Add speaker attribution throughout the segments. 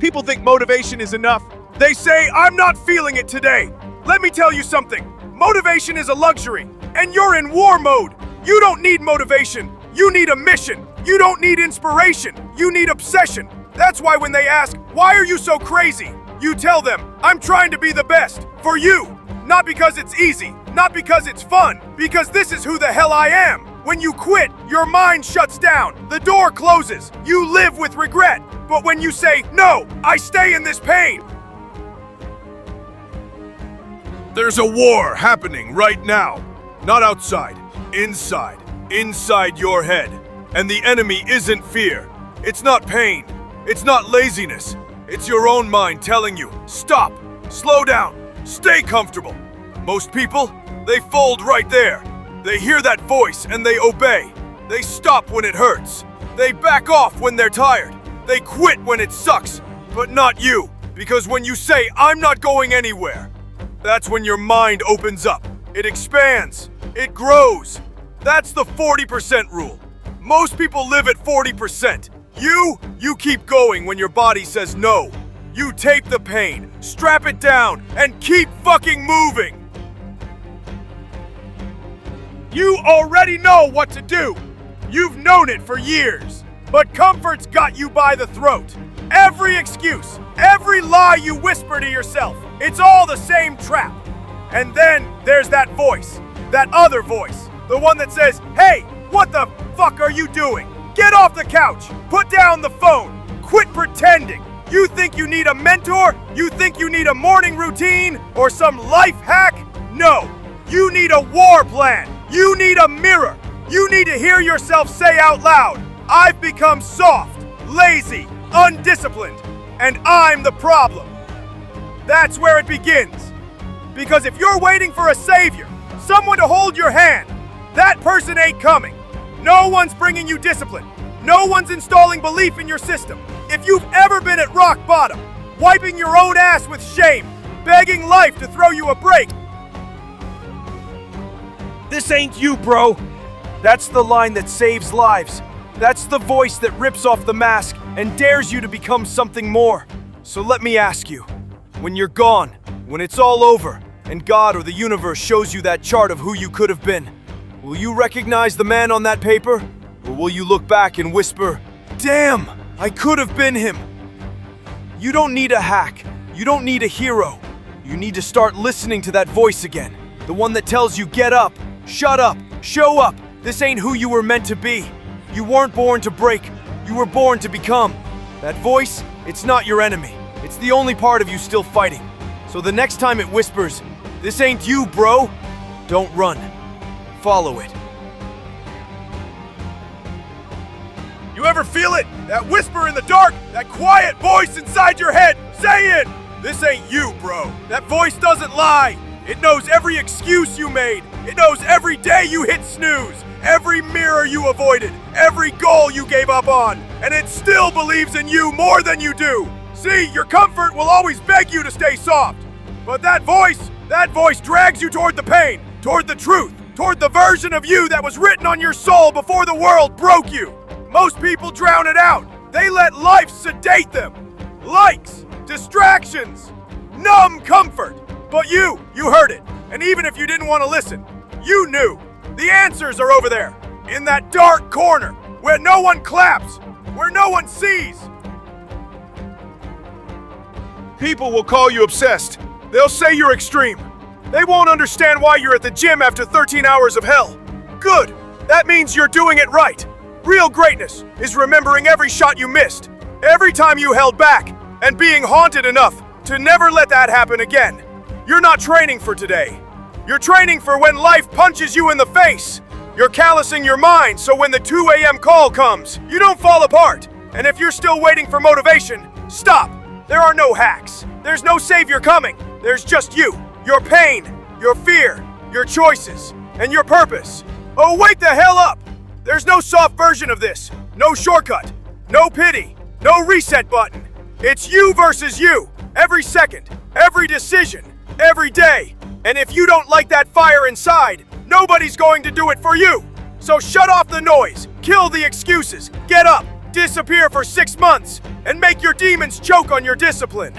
Speaker 1: People think motivation is enough. They say, I'm not feeling it today. Let me tell you something. Motivation is a luxury, and you're in war mode. You don't need motivation. You need a mission. You don't need inspiration. You need obsession. That's why when they ask, why are you so crazy? You tell them, I'm trying to be the best for you. Not because it's easy, not because it's fun, because this is who the hell I am. When you quit, your mind shuts down, the door closes, you live with regret. But when you say, no, I stay in this pain.
Speaker 2: There's a war happening right now. Not outside, inside your head. And the enemy isn't fear. It's not pain. It's not laziness. It's your own mind telling you, stop, slow down, stay comfortable. Most people, they fold right there. They hear that voice and they obey. They stop when it hurts. They back off when they're tired. They quit when it sucks. But not you, because when you say, I'm not going anywhere, that's when your mind opens up. It expands. It grows. That's the 40% rule. Most people live at 40%. You keep going when your body says no. You tape the pain, strap it down, and keep fucking moving.
Speaker 1: You already know what to do. You've known it for years. But comfort's got you by the throat. Every excuse, every lie you whisper to yourself, it's all the same trap. And then there's that voice, that other voice, the one that says, hey, what the fuck are you doing? Get off the couch, put down the phone, quit pretending. You think you need a mentor? You think you need a morning routine or some life hack? No, you need a war plan. You need a mirror. You need to hear yourself say out loud, I've become soft, lazy, undisciplined, and I'm the problem. That's where it begins. Because if you're waiting for a savior, someone to hold your hand, that person ain't coming. No one's bringing you discipline. No one's installing belief in your system. If you've ever been at rock bottom, wiping your own ass with shame, begging life to throw you a break, this ain't you, bro. That's the line that saves lives. That's the voice that rips off the mask and dares you to become something more. So let me ask you, when you're gone, when it's all over, and God or the universe shows you that chart of who you could have been, will you recognize the man on that paper? Or will you look back and whisper, damn, I could have been him? You don't need a hack. You don't need a hero. You need to start listening to that voice again. The one that tells you get up, shut up, show up. This ain't who you were meant to be. You weren't born to break. You were born to become. That voice, it's not your enemy. It's the only part of you still fighting. So the next time it whispers, this ain't you, bro, don't run. Follow it. You ever feel it? That whisper in the dark, that quiet voice inside your head, say it! This ain't you, bro. That voice doesn't lie. It knows every excuse you made. It knows every day you hit snooze, every mirror you avoided, every goal you gave up on, and it still believes in you more than you do. See, your comfort will always beg you to stay soft. But that voice drags you toward the pain, toward the truth, toward the version of you that was written on your soul before the world broke you. Most people drown it out. They let life sedate them. Likes, distractions, numb comfort. But you heard it. And even if you didn't want to listen, you knew. The answers are over there, in that dark corner, where no one claps, where no one sees. People will call you obsessed. They'll say you're extreme. They won't understand why you're at the gym after 13 hours of hell. Good. That means you're doing it right. Real greatness is remembering every shot you missed, every time you held back, and being haunted enough to never let that happen again. You're not training for today. You're training for when life punches you in the face. You're callousing your mind so when the 2 a.m. call comes, you don't fall apart. And if you're still waiting for motivation, stop. There are no hacks. There's no savior coming. There's just you, your pain, your fear, your choices, and your purpose. Oh, wake the hell up! There's no soft version of this. No shortcut. No pity. No reset button. It's you versus you. Every second. Every decision. Every day. And if you don't like that fire inside, nobody's going to do it for you. So shut off the noise. Kill the excuses. Get up. Disappear for 6 months and make your demons choke on your discipline.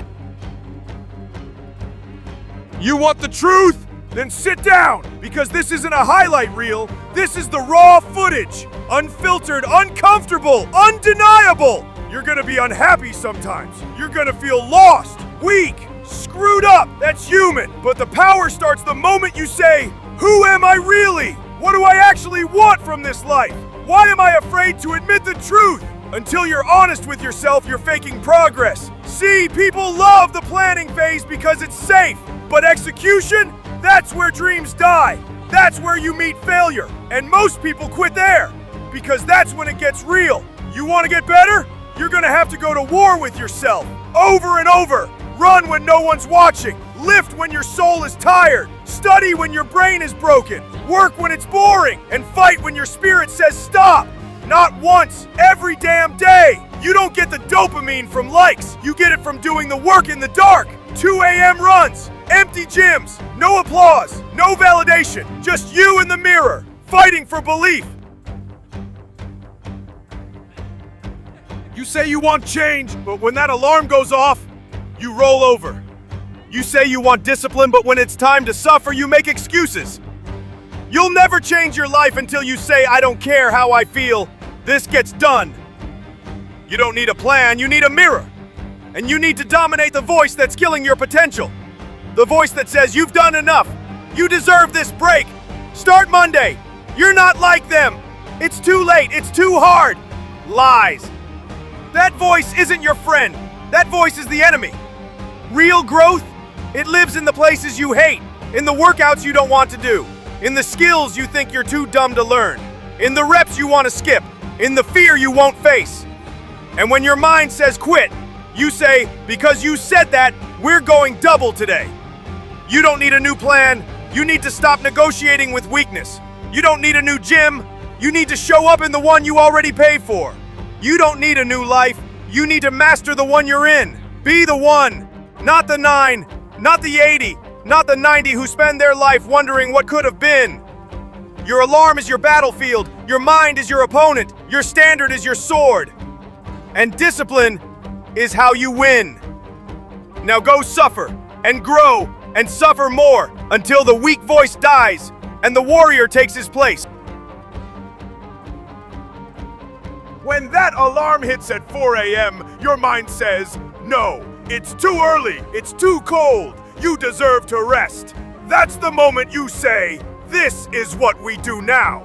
Speaker 1: You want the truth? Then sit down, because this isn't a highlight reel. This is the raw footage. Unfiltered, uncomfortable, undeniable. You're gonna be unhappy sometimes. You're gonna feel lost, weak, screwed up. That's human. But the power starts the moment you say, who am I really? What do I actually want from this life? Why am I afraid to admit the truth? Until you're honest with yourself, you're faking progress. See, people love the planning phase because it's safe. But execution? That's where dreams die. That's where you meet failure. And most people quit there, because that's when it gets real. You want to get better? You're gonna have to go to war with yourself, over and over. Run when no one's watching. Lift when your soul is tired. Study when your brain is broken. Work when it's boring. And fight when your spirit says stop. Not once, every damn day. You don't get the dopamine from likes. You get it from doing the work in the dark. 2 a.m. runs, empty gyms, no applause, no validation, just you in the mirror, fighting for belief. You say you want change, but when that alarm goes off, you roll over. You say you want discipline, but when it's time to suffer, you make excuses. You'll never change your life until you say, I don't care how I feel, this gets done. You don't need a plan, you need a mirror. And you need to dominate the voice that's killing your potential. The voice that says you've done enough. You deserve this break. Start Monday. You're not like them. It's too late. It's too hard. Lies. That voice isn't your friend. That voice is the enemy. Real growth, it lives in the places you hate, in the workouts you don't want to do, in the skills you think you're too dumb to learn, in the reps you want to skip, in the fear you won't face. And when your mind says quit, you say, because you said that, we're going double today. You don't need a new plan. You need to stop negotiating with weakness. You don't need a new gym. You need to show up in the one you already paid for. You don't need a new life. You need to master the one you're in. Be the one, not the 9, not the 80, not the 90 who spend their life wondering what could have been. Your alarm is your battlefield. Your mind is your opponent. Your standard is your sword. And discipline is how you win. Now go suffer and grow and suffer more until the weak voice dies and the warrior takes his place. When that alarm hits at 4 a.m., your mind says, no, it's too early, it's too cold, you deserve to rest. That's the moment you say, this is what we do now.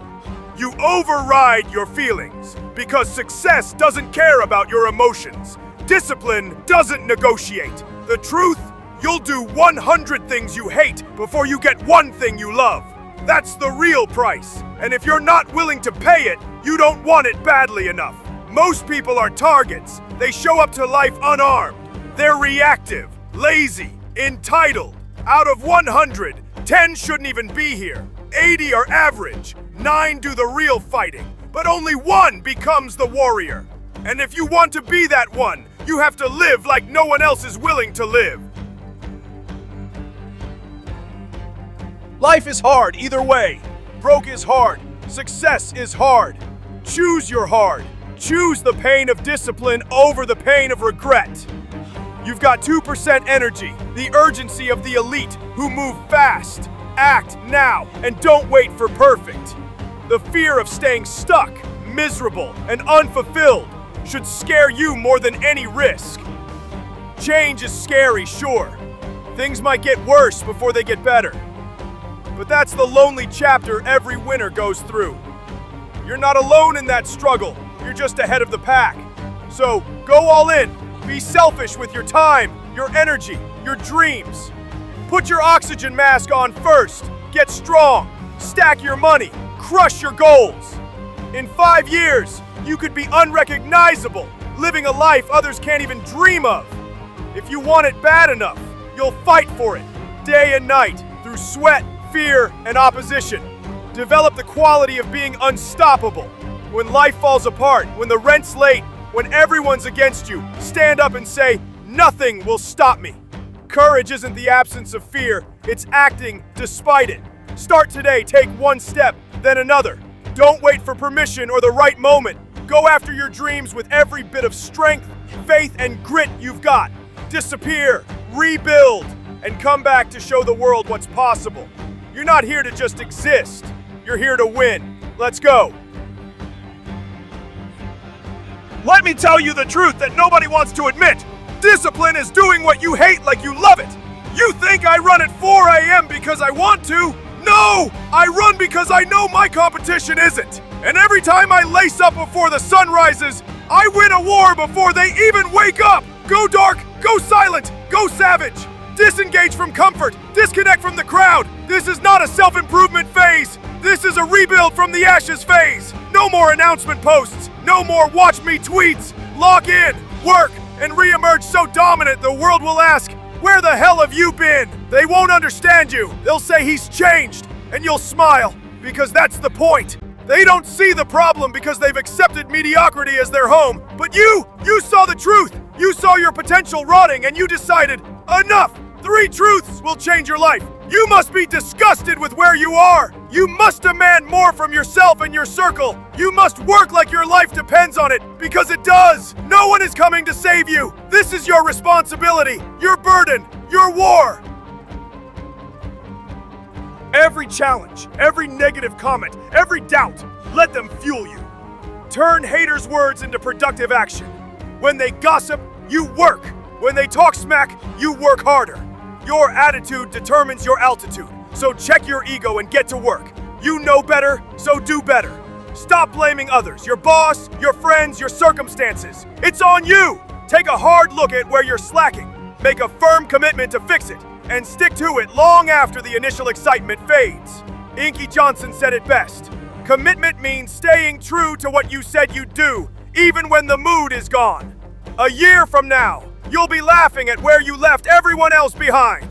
Speaker 1: You override your feelings because success doesn't care about your emotions. Discipline doesn't negotiate. The truth, you'll do 100 things you hate before you get one thing you love. That's the real price. And if you're not willing to pay it, you don't want it badly enough. Most people are targets. They show up to life unarmed. They're reactive, lazy, entitled. Out of 100, 10 shouldn't even be here. 80 are average. 9 do the real fighting. But only 1 becomes the warrior. And if you want to be that one, you have to live like no one else is willing to live. Life is hard either way. Broke is hard. Success is hard. Choose your hard. Choose the pain of discipline over the pain of regret. You've got 2% energy, the urgency of the elite who move fast. Act now and don't wait for perfect. The fear of staying stuck, miserable, and unfulfilled should scare you more than any risk. Change is scary, sure. Things might get worse before they get better. But that's the lonely chapter every winner goes through. You're not alone in that struggle. You're just ahead of the pack. So go all in. Be selfish with your time, your energy, your dreams. Put your oxygen mask on first. Get strong. Stack your money. Crush your goals. In 5 years, you could be unrecognizable, living a life others can't even dream of. If you want it bad enough, you'll fight for it, day and night, through sweat, fear, and opposition. Develop the quality of being unstoppable. When life falls apart, when the rent's late, when everyone's against you, stand up and say, nothing will stop me. Courage isn't the absence of fear, it's acting despite it. Start today, take one step, then another. Don't wait for permission or the right moment. Go after your dreams with every bit of strength, faith, and grit you've got. Disappear, rebuild, and come back to show the world what's possible. You're not here to just exist. You're here to win. Let's go. Let me tell you the truth that nobody wants to admit. Discipline is doing what you hate like you love it. You think I run at 4 a.m. because I want to? No! I run because I know my competition isn't. And every time I lace up before the sun rises, I win a war before they even wake up. Go dark, go silent, go savage. Disengage from comfort, disconnect from the crowd. This is not a self-improvement phase. This is a rebuild from the ashes phase. No more announcement posts. No more watch me tweets. Lock in, work, and re-emerge so dominant the world will ask, where the hell have you been? They won't understand you. They'll say he's changed, and you'll smile, because that's the point. They don't see the problem because they've accepted mediocrity as their home. But you saw the truth. You saw your potential rotting, and you decided, enough! 3 truths will change your life. You must be disgusted with where you are. You must demand more from yourself and your circle. You must work like your life depends on it, because it does. No one is coming to save you. This is your responsibility, your burden, your war. Every challenge, every negative comment, every doubt, let them fuel you. Turn haters' words into productive action. When they gossip, you work. When they talk smack, you work harder. Your attitude determines your altitude, so check your ego and get to work. You know better, so do better. Stop blaming others, your boss, your friends, your circumstances. It's on you! Take a hard look at where you're slacking. Make a firm commitment to fix it, and stick to it long after the initial excitement fades. Inky Johnson said it best. Commitment means staying true to what you said you'd do, even when the mood is gone. A year from now, you'll be laughing at where you left everyone else behind.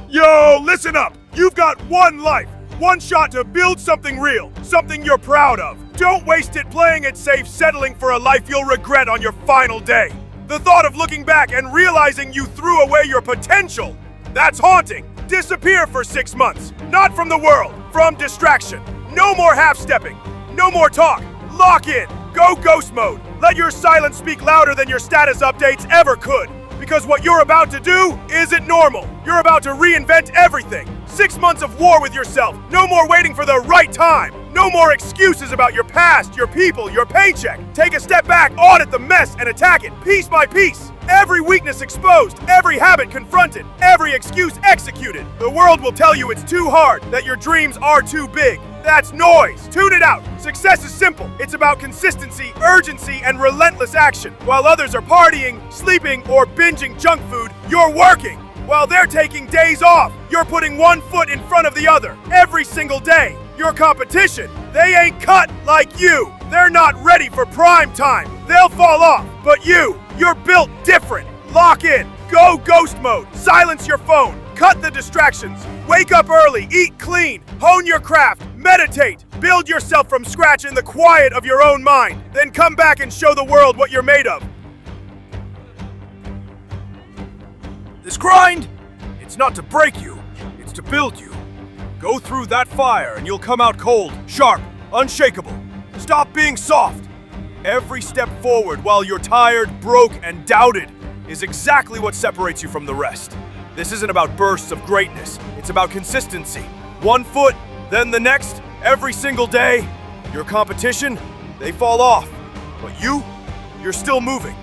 Speaker 1: Yo, listen up. You've got one life, one shot to build something real, something you're proud of. Don't waste it playing it safe, settling for a life you'll regret on your final day. The thought of looking back and realizing you threw away your potential, that's haunting. Disappear for 6 months. Not from the world, from distraction. No more half-stepping. No more talk. Lock in. Go ghost mode. Let your silence speak louder than your status updates ever could. Because what you're about to do isn't normal. You're about to reinvent everything. 6 months of war with yourself. No more waiting for the right time. No more excuses about your past, your people, your paycheck. Take a step back, audit the mess, and attack it piece by piece. Every weakness exposed, every habit confronted, every excuse executed. The world will tell you it's too hard, that your dreams are too big. That's noise. Tune it out. Success is simple. It's about consistency, urgency, and relentless action. While others are partying, sleeping, or binging junk food, you're working. While they're taking days off, you're putting one foot in front of the other every single day. Your competition, they ain't cut like you. They're not ready for prime time. They'll fall off. But you're built different. Lock in. Go ghost mode. Silence your phone. Cut the distractions. Wake up early. Eat clean. Hone your craft. Meditate. Build yourself from scratch in the quiet of your own mind. Then come back and show the world what you're made of. This grind, it's not to break you, it's to build you. Go through that fire and you'll come out cold, sharp, unshakable. Stop being soft. Every step forward while you're tired, broke, and doubted is exactly what separates you from the rest. This isn't about bursts of greatness, it's about consistency. 1 foot, then the next, every single day. Your competition, they fall off. But you're still moving.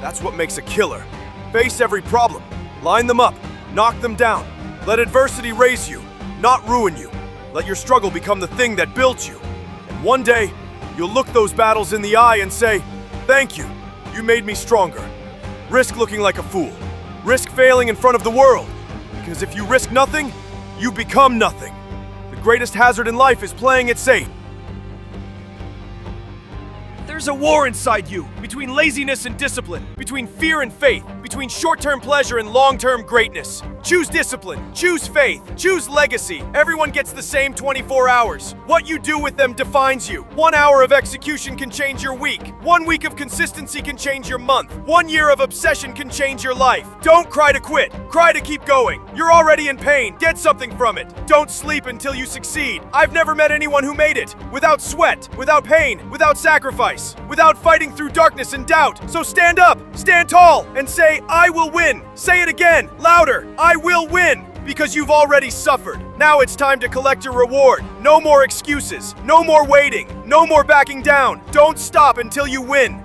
Speaker 1: That's what makes a killer. Face every problem. Line them up, knock them down. Let adversity raise you, not ruin you. Let your struggle become the thing that built you. And one day, you'll look those battles in the eye and say, thank you, you made me stronger. Risk looking like a fool. Risk failing in front of the world. Because if you risk nothing, you become nothing. The greatest hazard in life is playing it safe. There's a war inside you, between laziness and discipline, between fear and faith, between short-term pleasure and long-term greatness. Choose discipline, choose faith, choose legacy. Everyone gets the same 24 hours. What you do with them defines you. 1 hour of execution can change your week. 1 week of consistency can change your month. 1 year of obsession can change your life. Don't cry to quit, cry to keep going. You're already in pain, get something from it. Don't sleep until you succeed. I've never met anyone who made it without sweat, without pain, without sacrifice, without fighting through darkness and doubt. So stand up, stand tall, and say, I will win. Say it again, louder, I will win. Because you've already suffered. Now it's time to collect your reward. No more excuses, no more waiting, no more backing down. Don't stop until you win.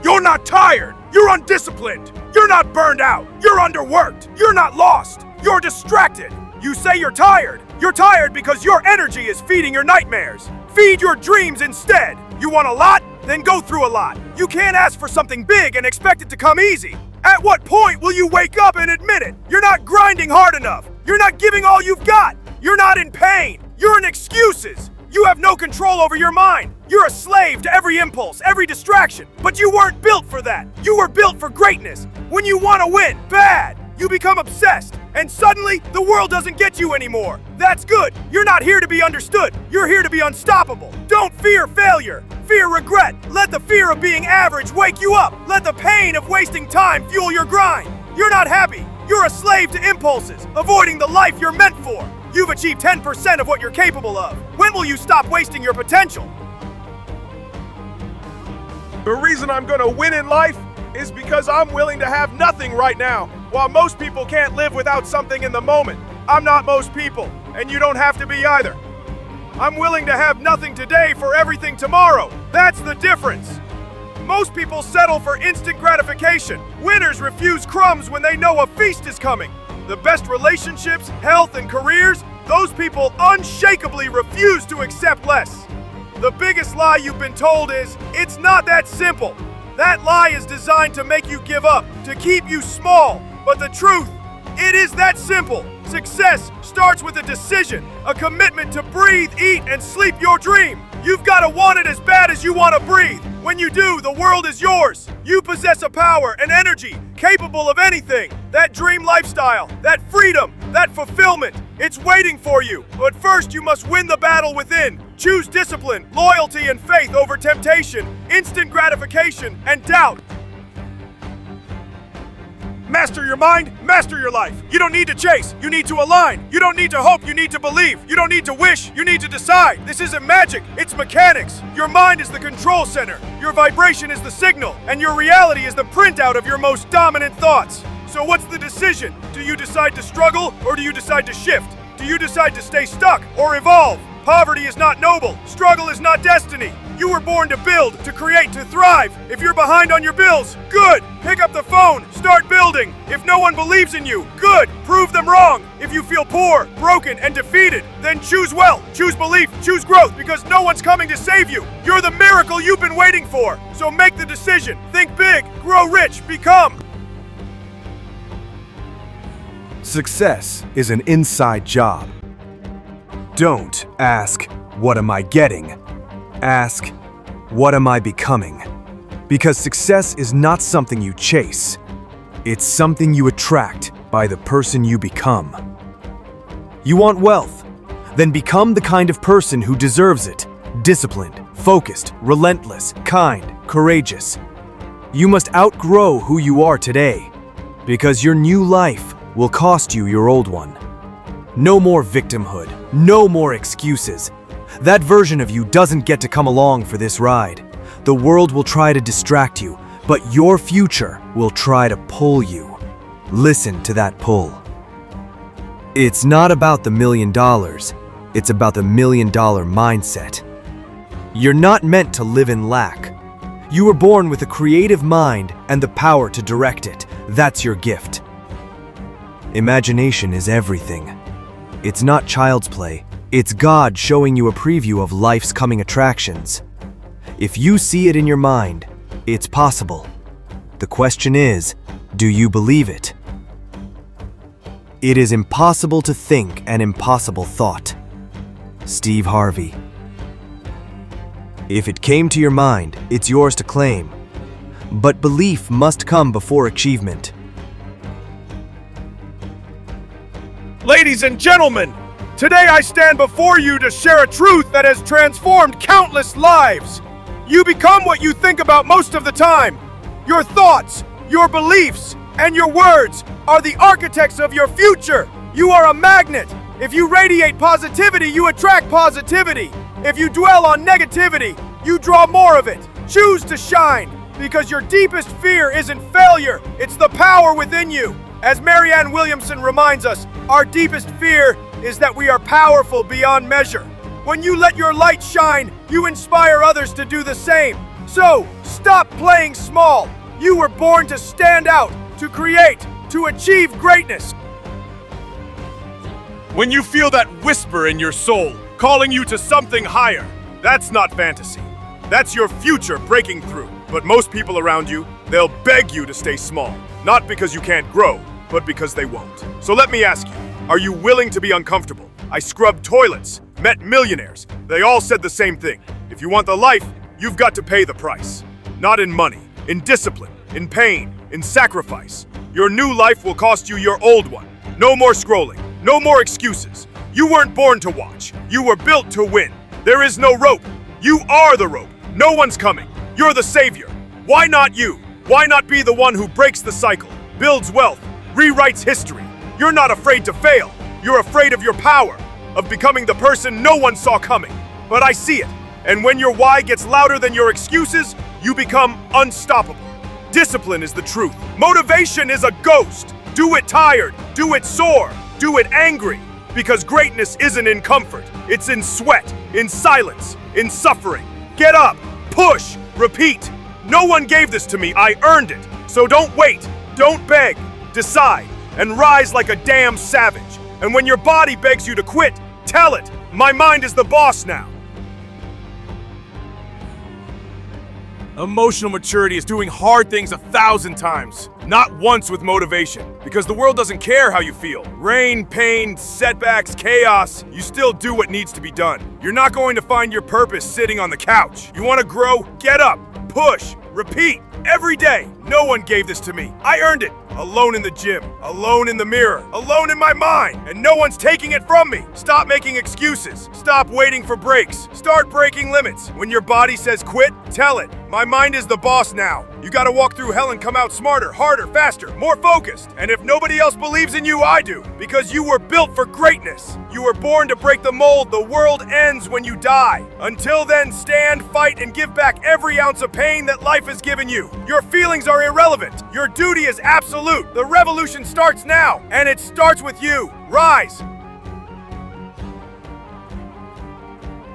Speaker 2: You're not tired. You're undisciplined. You're not burned out. You're underworked. You're not lost. You're distracted. You say you're tired. You're tired because your energy is feeding your nightmares. Feed your dreams instead. You want a lot? Then go through a lot. You can't ask for something big and expect it to come easy. At what point will you wake up and admit it? You're not grinding hard enough. You're not giving all you've got. You're not in pain. You're in excuses. You have no control over your mind. You're a slave to every impulse, every distraction. But you weren't built for that. You were built for greatness. When you want to win, bad, you become obsessed. And suddenly, the world doesn't get you anymore. That's good. You're not here to be understood. You're here to be unstoppable. Don't fear failure. Fear regret. Let the fear of being average wake you up. Let the pain of wasting time fuel your grind. You're not happy. You're a slave to impulses, avoiding the life you're meant for. You've achieved 10% of what you're capable of. When will you stop wasting your potential?
Speaker 3: The reason I'm gonna win in life is because I'm willing to have nothing right now. While most people can't live without something in the moment, I'm not most people, and you don't have to be either. I'm willing to have nothing today for everything tomorrow. That's the difference. Most people settle for instant gratification. Winners refuse crumbs when they know a feast is coming. The best relationships, health, and careers, those people unshakably refuse to accept less. The biggest lie you've been told is, it's not that simple. That lie is designed to make you give up, to keep you small. But the truth, it is that simple. Success starts with a decision, a commitment to breathe, eat, and sleep your dream. You've got to want it as bad as you want to breathe. When you do, the world is yours. You possess a power, an energy, capable of anything. That dream lifestyle, that freedom, that fulfillment, it's waiting for you. But first, you must win the battle within. Choose discipline, loyalty, and faith over temptation, instant gratification, and doubt. Master your mind, master your life. You don't need to chase, you need to align. You don't need to hope, you need to believe. You don't need to wish, you need to decide. This isn't magic, it's mechanics. Your mind is the control center, your vibration is the signal, and your reality is the printout of your most dominant thoughts. So what's the decision? Do you decide to struggle, or do you decide to shift? Do you decide to stay stuck, or evolve? Poverty is not noble, struggle is not destiny. You were born to build, to create, to thrive. If you're behind on your bills, good. Pick up the phone, start building. If no one believes in you, good. Prove them wrong. If you feel poor, broken, and defeated, then choose wealth, choose belief, choose growth, because no one's coming to save you. You're the miracle you've been waiting for. So make the decision. Think big, grow rich, become.
Speaker 2: Success is an inside job. Don't ask, what am I getting? Ask, what am I becoming? Because success is not something you chase. It's something you attract by the person you become. You want wealth? Then become the kind of person who deserves it. Disciplined, focused, relentless, kind, courageous. You must outgrow who you are today, because your new life will cost you your old one. No more victimhood, no more excuses. That version of you doesn't get to come along for this ride. The world will try to distract you, but your future will try to pull you. Listen to that pull. It's not about the $1 million, it's about the $1 million mindset. You're not meant to live in lack. You were born with a creative mind and the power to direct it. That's your gift. Imagination is everything. It's not child's play. It's God showing you a preview of life's coming attractions. If you see it in your mind, it's possible. The question is, do you believe it? It is impossible to think an impossible thought. Steve Harvey.
Speaker 4: If it came to your mind, it's yours to claim. But belief must come before achievement.
Speaker 1: Ladies and gentlemen, today I stand before you to share a truth that has transformed countless lives. You become what you think about most of the time. Your thoughts, your beliefs, and your words are the architects of your future. You are a magnet. If you radiate positivity, you attract positivity. If you dwell on negativity, you draw more of it. Choose to shine, because your deepest fear isn't failure, it's the power within you. As Marianne Williamson reminds us, our deepest fear is that we are powerful beyond measure. When you let your light shine, you inspire others to do the same. So, stop playing small. You were born to stand out, to create, to achieve greatness.
Speaker 3: When you feel that whisper in your soul, calling you to something higher, that's not fantasy. That's your future breaking through. But most people around you, they'll beg you to stay small. Not because you can't grow, but because they won't. So let me ask you, are you willing to be uncomfortable? I scrubbed toilets, met millionaires. They all said the same thing. If you want the life, you've got to pay the price. Not in money, in discipline, in pain, in sacrifice. Your new life will cost you your old one. No more scrolling, no more excuses. You weren't born to watch. You were built to win. There is no rope. You are the rope. No one's coming. You're the savior. Why not you? Why not be the one who breaks the cycle, builds wealth, rewrites history? You're not afraid to fail. You're afraid of your power, of becoming the person no one saw coming. But I see it. And when your why gets louder than your excuses, you become unstoppable. Discipline is the truth. Motivation is a ghost. Do it tired. Do it sore. Do it angry. Because greatness isn't in comfort. It's in sweat, in silence, in suffering. Get up. Push. Repeat. No one gave this to me. I earned it. So don't wait. Don't beg. Decide. And rise like a damn savage. And when your body begs you to quit, tell it. My mind is the boss now. Emotional maturity is doing hard things 1,000 times, not once with motivation, because the world doesn't care how you feel. Rain, pain, setbacks, chaos, you still do what needs to be done. You're not going to find your purpose sitting on the couch. You want to grow? Get up, push, repeat, every day. No one gave this to me. I earned it. Alone in the gym, alone in the mirror, alone in my mind, and no one's taking it from me. Stop making excuses. Stop waiting for breaks. Start breaking limits. When your body says quit, tell it. My mind is the boss now. You gotta walk through hell and come out smarter, harder, faster, more focused. And if nobody else believes in you, I do. Because you were built for greatness. You were born to break the mold. The world ends when you die. Until then, stand, fight, and give back every ounce of pain that life has given you. Your feelings are irrelevant. Your duty is absolute. The revolution starts now, and it starts with you. Rise.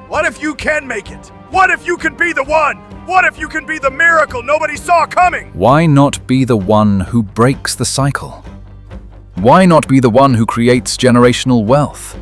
Speaker 3: What if you can make it? What if you can be the one? What if you can be the miracle nobody saw coming?
Speaker 5: Why not be the one who breaks the cycle? Why not be the one who creates generational wealth?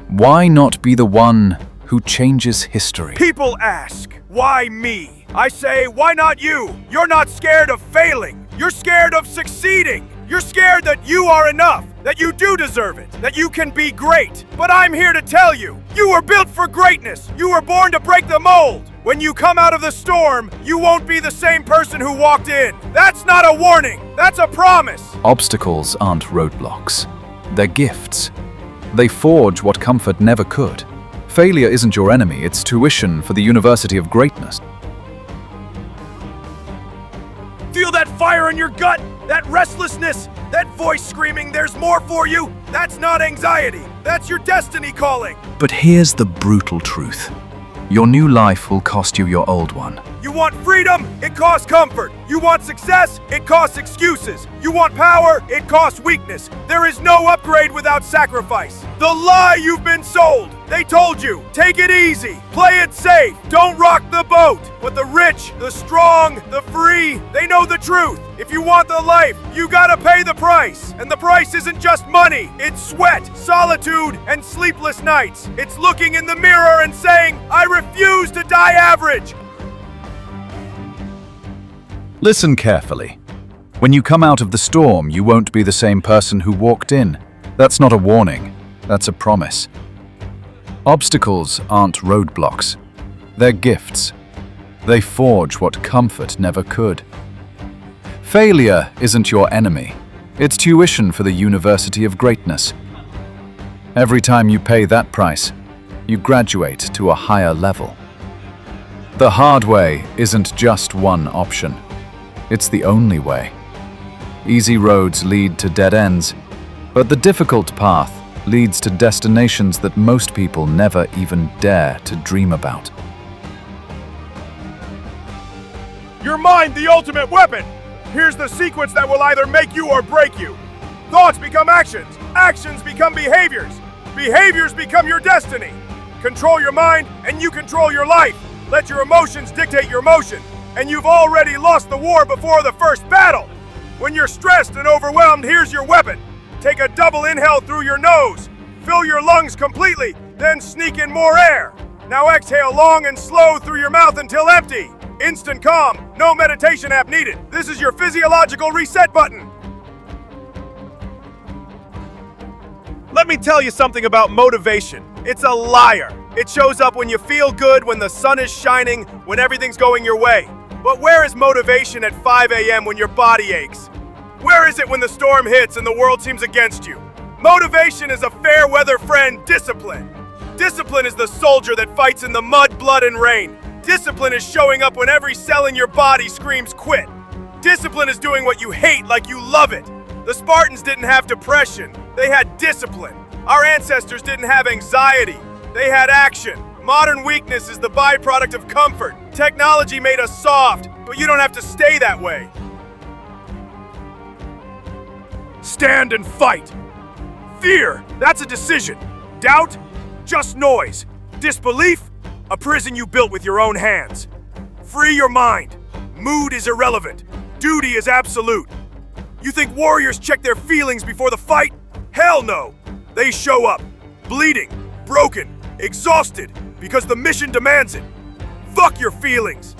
Speaker 5: Why not be the one who changes history?
Speaker 1: People ask, why me? I say, why not you? You're not scared of failing. You're scared of succeeding. You're scared that you are enough, that you do deserve it, that you can be great. But I'm here to tell you, you were built for greatness. You were born to break the mold. When you come out of the storm, you won't be the same person who walked in. That's not a warning. That's a promise.
Speaker 5: Obstacles aren't roadblocks. They're gifts. They forge what comfort never could. Failure isn't your enemy. It's tuition for the University of Greatness.
Speaker 1: Feel that fire in your gut, that restlessness, that voice screaming, there's more for you? That's not anxiety. That's your destiny calling.
Speaker 5: But here's the brutal truth. Your new life will cost you your old one.
Speaker 1: You want freedom? It costs comfort. You want success? It costs excuses. You want power? It costs weakness. There is no upgrade without sacrifice. The lie you've been sold. They told you, take it easy, play it safe, don't rock the boat. But the rich, the strong, the free, they know the truth. If you want the life, you gotta pay the price. And the price isn't just money, it's sweat, solitude, and sleepless nights. It's looking in the mirror and saying, I refuse to die average.
Speaker 5: Listen carefully. When you come out of the storm, you won't be the same person who walked in. That's not a warning, that's a promise. Obstacles aren't roadblocks. They're gifts. They forge what comfort never could. Failure isn't your enemy. It's tuition for the University of Greatness. Every time you pay that price, you graduate to a higher level. The hard way isn't just one option. It's the only way. Easy roads lead to dead ends, but the difficult path leads to destinations that most people never even dare to dream about.
Speaker 3: Your mind, the ultimate weapon! Here's the sequence that will either make you or break you. Thoughts become actions. Actions become behaviors. Behaviors become your destiny. Control your mind and you control your life. Let your emotions dictate your motion. And you've already lost the war before the first battle. When you're stressed and overwhelmed, here's your weapon. Take a double inhale through your nose. Fill your lungs completely, then sneak in more air. Now exhale long and slow through your mouth until empty. Instant calm, no meditation app needed. This is your physiological reset button. Let me tell you something about motivation. It's a liar. It shows up when you feel good, when the sun is shining, when everything's going your way. But where is motivation at 5 a.m. when your body aches? Where is it when the storm hits and the world seems against you? Motivation is a fair weather friend, discipline. Discipline is the soldier that fights in the mud, blood, and rain. Discipline is showing up when every cell in your body screams quit. Discipline is doing what you hate like you love it. The Spartans didn't have depression, they had discipline. Our ancestors didn't have anxiety, they had action. Modern weakness is the byproduct of comfort. Technology made us soft, but you don't have to stay that way. Stand and fight. Fear, that's a decision. Doubt, just noise. Disbelief, a prison you built with your own hands. Free your mind. Mood is irrelevant. Duty is absolute. You think warriors check their feelings before the fight? Hell no. They show up, bleeding, broken, exhausted, because the mission demands it. Fuck your feelings.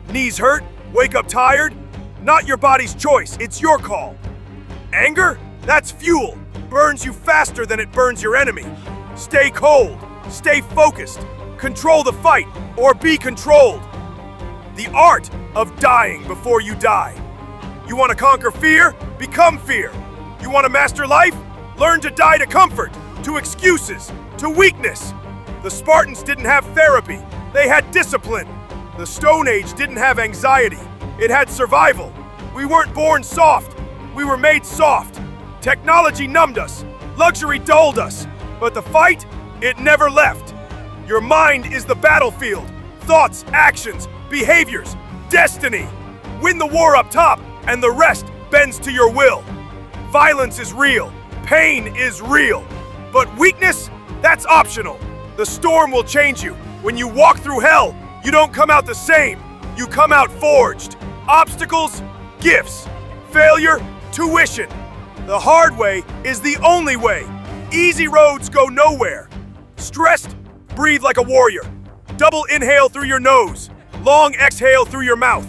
Speaker 3: Knees hurt? Wake up tired? Not your body's choice, it's your call. Anger? That's fuel. Burns you faster than it burns your enemy. Stay cold. Stay focused. Control the fight, or be controlled. The art of dying before you die. You want to conquer fear? Become fear. You want to master life? Learn to die to comfort, to excuses, to weakness. The Spartans didn't have therapy. They had discipline. The Stone Age didn't have anxiety. It had survival. We weren't born soft. We were made soft. Technology numbed us. Luxury dulled us. But the fight, it never left. Your mind is the battlefield. Thoughts, actions, behaviors, destiny. Win the war up top, and the rest bends to your will. Violence is real. Pain is real. But weakness, that's optional. The storm will change you. When you walk through hell, you don't come out the same. You come out forged. Obstacles, gifts. Failure, tuition. The hard way is the only way. Easy roads go nowhere. Stressed? Breathe like a warrior. Double inhale through your nose. Long exhale through your mouth.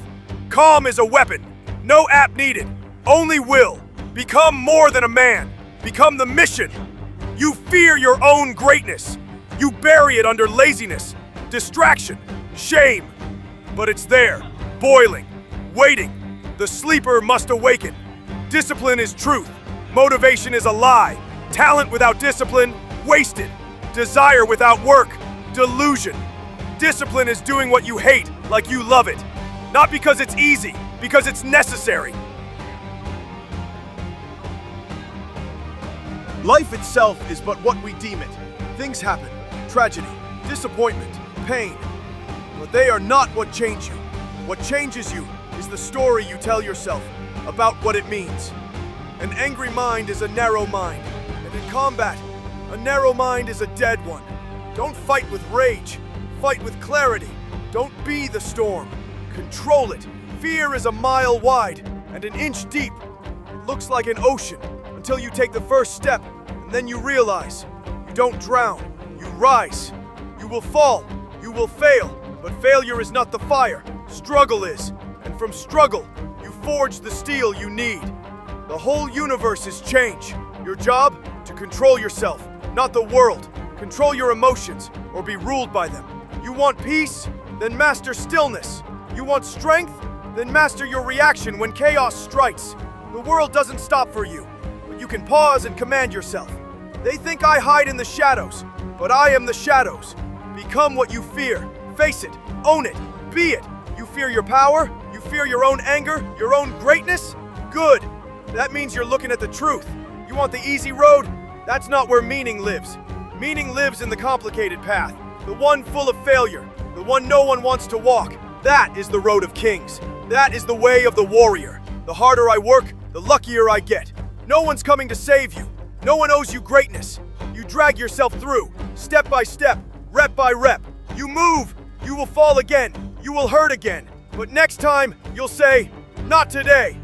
Speaker 3: Calm is a weapon. No app needed. Only will. Become more than a man. Become the mission. You fear your own greatness. You bury it under laziness, distraction, shame. But it's there, boiling, waiting. The sleeper must awaken. Discipline is truth. Motivation is a lie. Talent without discipline, wasted. Desire without work, delusion. Discipline is doing what you hate like you love it. Not because it's easy, because it's necessary. Life itself is but what we deem it. Things happen. Tragedy, disappointment, pain. But they are not what change you. What changes you is the story you tell yourself about what it means. An angry mind is a narrow mind, and in combat, a narrow mind is a dead one. Don't fight with rage, fight with clarity. Don't be the storm, control it. Fear is a mile wide and an inch deep. It looks like an ocean until you take the first step, and then you realize you don't drown, you rise. You will fall, you will fail, but failure is not the fire, struggle is. And from struggle, you forge the steel you need. The whole universe is change. Your job? To control yourself, not the world. Control your emotions, or be ruled by them.
Speaker 1: You want peace? Then master stillness. You want strength? Then master your reaction when chaos strikes. The world doesn't stop for you, but you can pause and command yourself. They think I hide in the shadows, but I am the shadows. Become what you fear. Face it. Own it. Be it. You fear your power? You fear your own anger? Your own greatness? Good. That means you're looking at the truth. You want the easy road? That's not where meaning lives. Meaning lives in the complicated path. The one full of failure. The one no one wants to walk. That is the road of kings. That is the way of the warrior. The harder I work, the luckier I get. No one's coming to save you. No one owes you greatness. You drag yourself through, step by step, rep by rep. You move, you will fall again, you will hurt again. But next time, you'll say, not today.